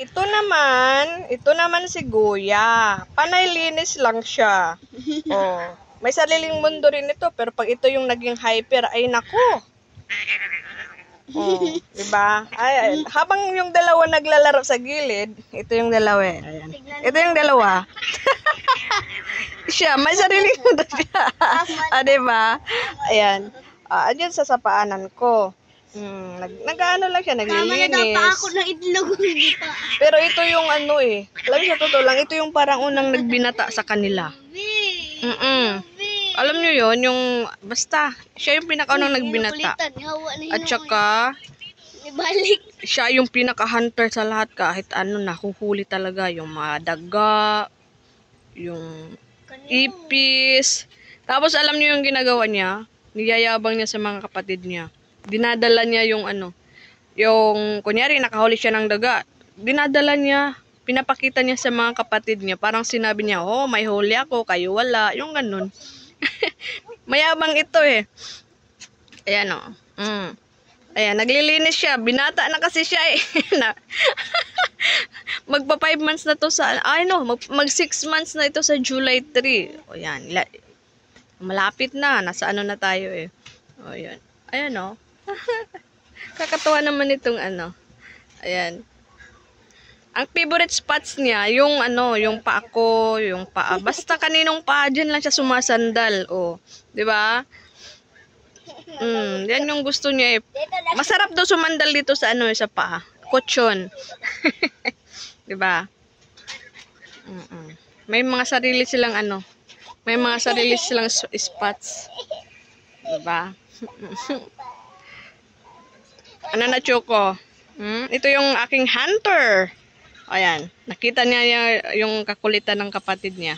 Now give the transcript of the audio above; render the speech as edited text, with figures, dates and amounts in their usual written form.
Ito naman si Goya. Panay linis lang siya. Oh, may sariling mundo rin ito, pero pag ito yung naging hyper, ay nako. Oh, 'di ba? Ay, habang yung dalawa naglalaro sa gilid, ito yung dalawa. Ayan. Ito yung dalawa. Siya, may sariling mundo siya. 'Di ba? Ayan. Andyan sa sapaanan ko. Nag-ano lang siya, naglilinis. Tama na ako ng itlog. Pero ito yung ano alam mo sa totoo lang, ito yung parang unang nagbinata sa kanila. Alam nyo yon yung, basta, siya yung pinakaunang nagbinata. At saka, siya yung pinaka-hunter sa lahat kahit ano, nahuhuli talaga. Yung mga daga, yung ipis. Tapos alam nyo yung ginagawa niya, niyayabang niya sa mga kapatid niya. Dinadala niya yung ano, yung kunyari nakahuli siya ng daga, dinadala niya, pinapakita niya sa mga kapatid niya, parang sinabi niya, oh, may huli ako, kayo wala, yung ganun. Mayabang ito eh. Ayan o. Ayan, naglilinis siya, binata na kasi siya eh. Magpa 5 months na to sa, mag 6 months na ito sa July 3. O yan, malapit na, nasa ano na tayo eh. O yan, ayan o. Kakatuwa naman itong ano. Ayan. Ang favorite spots niya, yung ano, yung paa ko, yung paa. Basta kaninong paa, dyan lang siya sumasandal. O, di ba? Yan yung gusto niya eh. Masarap daw sumandal dito sa ano, sa paa. Kutsyon. Di ba? May mga sarili silang ano. May mga sarili silang spots. Di ba? Ano na, Choco? Ito yung aking hunter. Ayan. Nakita niya yung kakulitan ng kapatid niya.